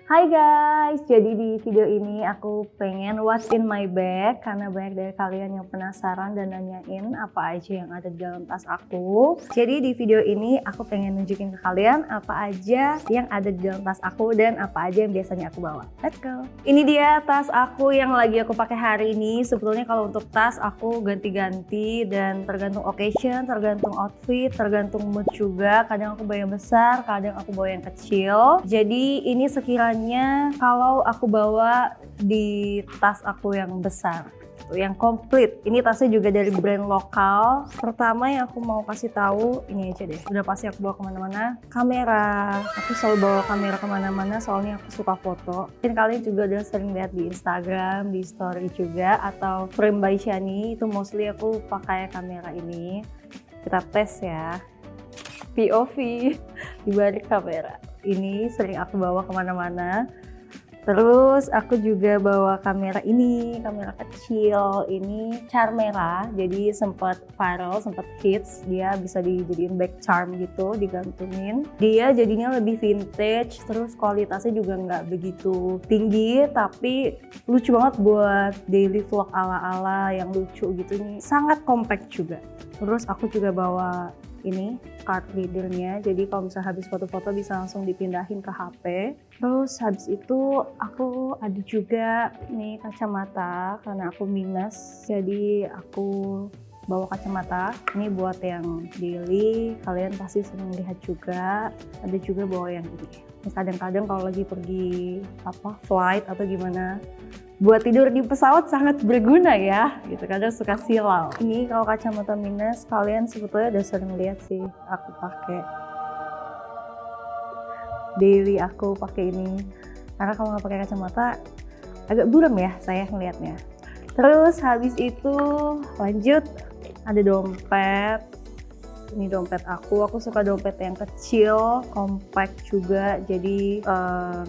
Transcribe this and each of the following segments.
Hai guys, jadi di video ini aku pengen what's in my bag karena banyak dari kalian yang penasaran dan nanyain apa aja yang ada di dalam tas aku. Jadi di video ini aku pengen nunjukin ke kalian apa aja yang ada di dalam tas aku dan apa aja yang biasanya aku bawa. Let's go. Ini dia tas aku yang lagi aku pakai hari ini. Sebetulnya kalau untuk tas aku ganti-ganti dan tergantung occasion, tergantung outfit, tergantung mood juga. Kadang aku bawa yang besar, kadang aku bawa yang kecil. Jadi ini sekiranya kalau aku bawa di tas aku yang besar, yang komplit. Ini tasnya juga dari brand lokal. Pertama yang aku mau kasih tahu ini aja deh. Udah pasti aku bawa kemana-mana. Kamera. Aku selalu bawa kamera kemana-mana soalnya aku suka foto. Mungkin kalian juga udah sering lihat di Instagram, di story juga, atau Frame by Shani. Itu mostly aku pakai kamera ini. Kita tes ya. POV di balik kamera. Ini sering aku bawa kemana-mana. Terus aku juga bawa kamera ini, kamera kecil ini Charmera. Jadi sempat viral, sempat hits. Dia bisa dijadiin back charm gitu, digantungin. Dia jadinya lebih vintage, terus kualitasnya juga nggak begitu tinggi, tapi lucu banget buat daily vlog ala-ala yang lucu gitu. Ini sangat compact juga. Terus aku juga bawa ini card readernya, jadi kalau misalnya habis foto-foto bisa langsung dipindahin ke HP. Terus habis itu aku ada juga nih kacamata karena aku minus, jadi aku bawa kacamata. Ini buat yang daily, kalian pasti sering lihat juga. Ada juga bawa yang ini. Kadang-kadang kalau lagi pergi flight atau gimana, buat tidur di pesawat sangat berguna ya, gitu. Kadang suka silau. Ini kalau kacamata minus, kalian sebetulnya udah sering lihat sih aku pakai. Daily aku pakai ini. Karena kalau nggak pakai kacamata agak buram ya saya ngelihatnya. Terus habis itu lanjut ada dompet. Ini dompet aku suka dompet yang kecil, compact juga, jadi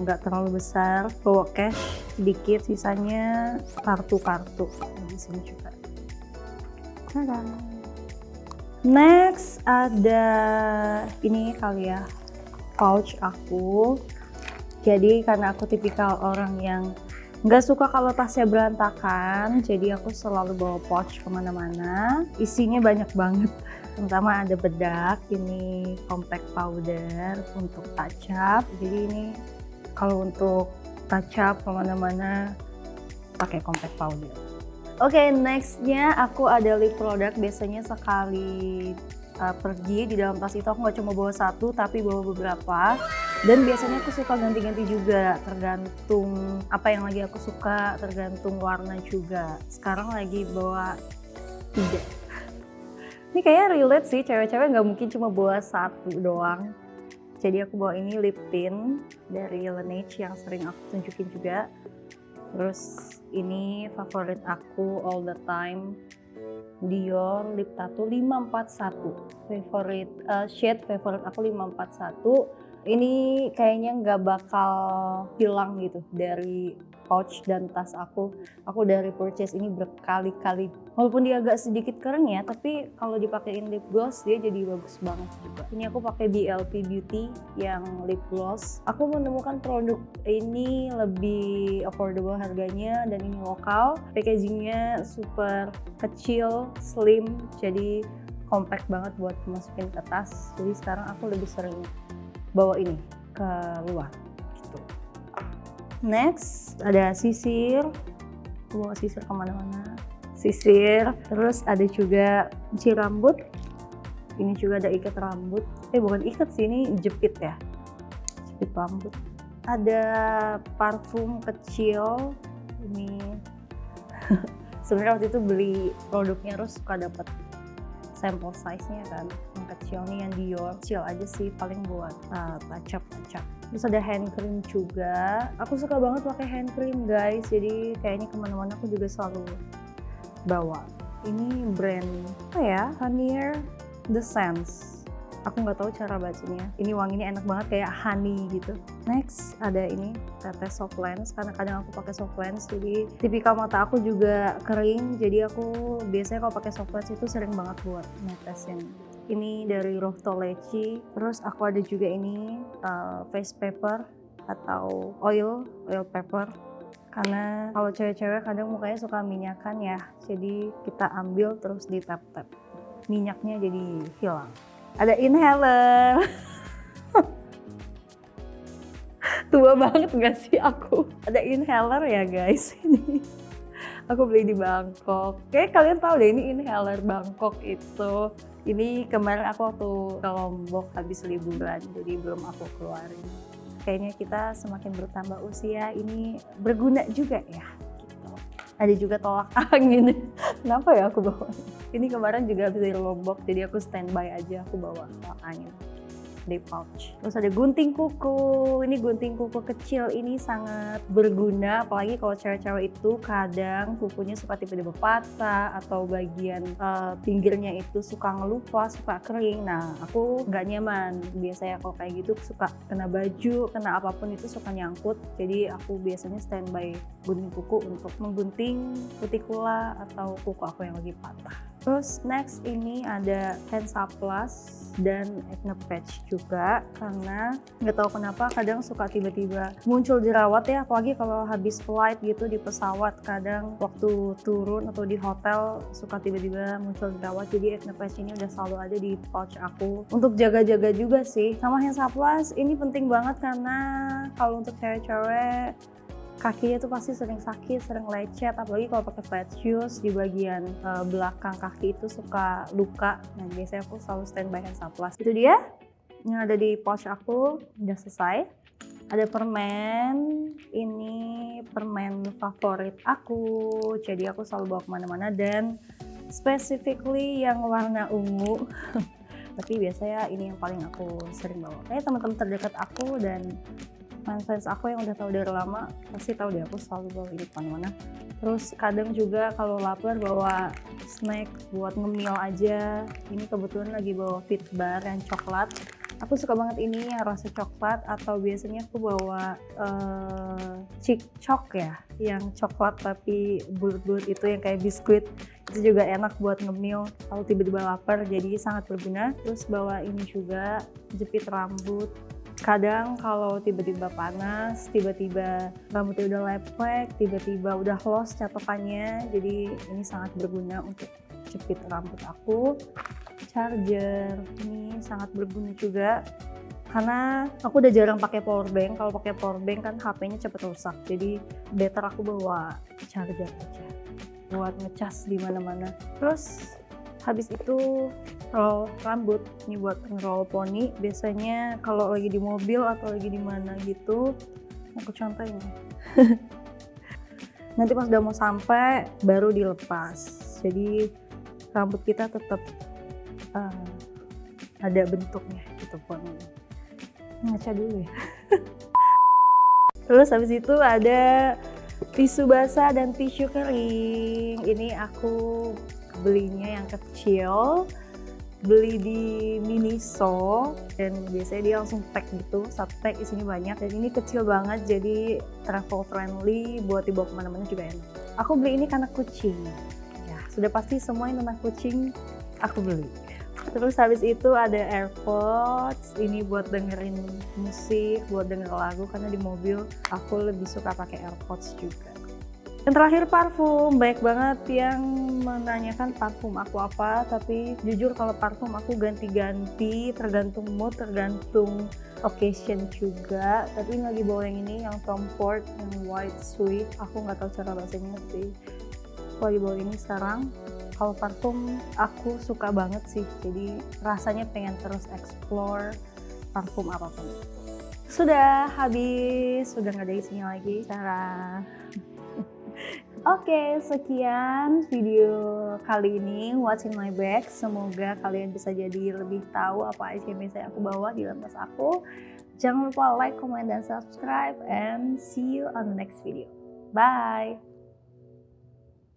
nggak terlalu besar. Bawa cash sedikit, sisanya kartu-kartu di sini juga. Tada. Next ada ini kali ya, pouch aku. Jadi karena aku tipikal orang yang nggak suka kalau tasnya berantakan, jadi aku selalu bawa pouch kemana-mana. Isinya banyak banget. Pertama ada bedak, ini compact powder untuk touch up. Jadi ini kalau untuk touch up kemana-mana pakai compact powder. Oke, nextnya aku ada lip product. Biasanya sekali pergi di dalam tas itu aku nggak cuma bawa satu tapi bawa beberapa. Dan biasanya aku suka ganti-ganti juga, tergantung apa yang lagi aku suka, tergantung warna juga. Sekarang lagi bawa 3. Ini kayaknya relate sih, cewek-cewek nggak mungkin cuma bawa satu doang. Jadi aku bawa ini lip tint dari Laneige yang sering aku tunjukin juga. Terus ini favorit aku all the time, Dior Lip Tattoo 541. Shade favorit aku 541. Ini kayaknya nggak bakal hilang gitu dari pouch dan tas aku. Aku dari purchase ini berkali-kali. Walaupun dia agak sedikit kering ya, tapi kalau dipakein lip gloss dia jadi bagus banget juga. Ini aku pakai BLP Beauty yang lip gloss. Aku menemukan produk ini lebih affordable harganya dan ini lokal. Packagingnya super kecil, slim, jadi compact banget buat masukin ke tas. Jadi sekarang aku lebih sering bawa ini ke luar gitu. Next ada sisir, bawa sisir kemana-mana. Sisir, terus ada juga kunci rambut. Ini juga ada ikat rambut. Bukan ikat sih, ini jepit ya, jepit rambut. Ada parfum kecil. Ini sebenarnya waktu itu beli produknya terus suka dapat sampel size-nya kan, yang kecil nih yang Dior, kecil aja sih paling buat touch up. Terus ada hand cream juga. Aku suka banget pakai hand cream guys, jadi kayaknya kemana-mana aku juga selalu bawa. Ini brand apa ya? Honey The Sense. Aku nggak tahu cara bacanya. Ini wanginya enak banget kayak honey gitu. Next ada ini tetes soft lens, karena kadang aku pakai soft lens jadi tipikal mata aku juga kering, jadi aku biasanya kalau pakai soft lens itu sering banget buat netesin. Ini dari Roftoleci. Terus aku ada juga ini face paper atau oil pepper. Karena kalau cewek-cewek kadang mukanya suka minyakan ya, jadi kita ambil terus di tap-tap, minyaknya jadi hilang. Ada inhaler. Tua banget gak sih aku? Ada inhaler ya guys ini. Aku beli di Bangkok. Kayak kalian tahu deh ini inhaler Bangkok itu. Ini kemarin aku waktu ke Lombok habis liburan, jadi belum aku keluarin. Kayaknya kita semakin bertambah usia ini berguna juga ya. Gitu. Ada juga tolak angin. Kenapa ya aku bawa? Ini kemarin juga habis dari Lombok, jadi aku standby aja aku bawa tolak angin di pouch. Terus ada gunting kuku. Ini gunting kuku kecil ini sangat berguna, apalagi kalau cewek-cewek itu kadang kukunya suka tiba-tiba patah atau bagian pinggirnya itu suka ngelupas, suka kering. Nah, aku nggak nyaman. Biasanya kalau kayak gitu suka kena baju, kena apapun itu suka nyangkut. Jadi aku biasanya standby gunting kuku untuk menggunting kutikula atau kuku aku yang lagi patah. Terus next ini ada Hansaplast dan acne patch juga, karena nggak tahu kenapa kadang suka tiba-tiba muncul jerawat ya, apalagi kalau habis flight gitu di pesawat, kadang waktu turun atau di hotel suka tiba-tiba muncul jerawat. Jadi acne patch ini udah selalu ada di pouch aku untuk jaga-jaga juga sih. Sama Hansaplast ini penting banget karena kalau untuk cewek-cewek kakinya tuh pasti sering sakit, sering lecet, apalagi kalau pakai flat shoes di bagian belakang kaki itu suka luka. Nah, biasanya aku selalu standby Hansaplast. Itu dia yang ada di pouch aku, udah selesai. Ada permen, ini permen favorit aku, jadi aku selalu bawa kemana-mana dan specifically yang warna ungu. Tapi biasanya ini yang paling aku sering bawa. Kayak teman-teman terdekat aku dan fans aku yang udah tahu dari lama pasti tahu deh aku selalu bawa ini kemana-mana. Terus kadang juga kalau lapar bawa snack buat ngemil aja. Ini kebetulan lagi bawa Fit Bar yang coklat. Aku suka banget ini yang rasa coklat, atau biasanya aku bawa Chick Choc ya, yang coklat tapi bulat-bulat itu yang kayak biskuit. Itu juga enak buat ngemil kalau tiba-tiba lapar, jadi sangat berguna. Terus bawa ini juga jepit rambut. Kadang kalau tiba-tiba panas, tiba-tiba rambutnya udah lepek, tiba-tiba udah los catokannya, jadi ini sangat berguna untuk jepit rambut aku. Charger ini sangat berguna juga karena aku udah jarang pakai power bank. Kalau pakai power bank kan HP-nya cepet rusak, jadi better aku bawa charger aja buat ngecas di mana-mana. Terus habis itu kalau rambut ini buat ngeroll poni, biasanya kalau lagi di mobil atau lagi di mana gitu aku contohin. Nanti pas udah mau sampai baru dilepas, jadi rambut kita tetap ada bentuknya gitu pun. Ngaca dulu ya. Terus habis itu ada tisu basah dan tisu kering. Ini aku belinya yang kecil, beli di Miniso, dan biasanya dia langsung pack gitu, satu pack isinya banyak, dan ini kecil banget jadi travel friendly, buat dibawa kemana-mana juga enak. Aku beli ini karena kucing ya, sudah pasti semua yang tentang kucing aku beli. Terus habis itu ada AirPods, ini buat dengerin musik, buat denger lagu, karena di mobil aku lebih suka pakai AirPods juga. Yang terakhir parfum, banyak banget yang menanyakan parfum aku apa, tapi jujur kalau parfum aku ganti-ganti, tergantung mood, tergantung occasion juga. Tapi ini lagi bawa yang ini, yang Tom Ford, yang White Sweet, aku nggak tahu cara bahasanya sih. Aku lagi bawa ini sekarang. Kalau parfum aku suka banget sih, jadi rasanya pengen terus explore parfum apapun. Sudah habis, sudah nggak ada isinya lagi sekarang. Oke, sekian video kali ini What's in my bag. Semoga kalian bisa jadi lebih tahu apa aja yang biasanya aku bawa di dalam tas aku. Jangan lupa like, comment, dan subscribe, and see you on the next video. Bye!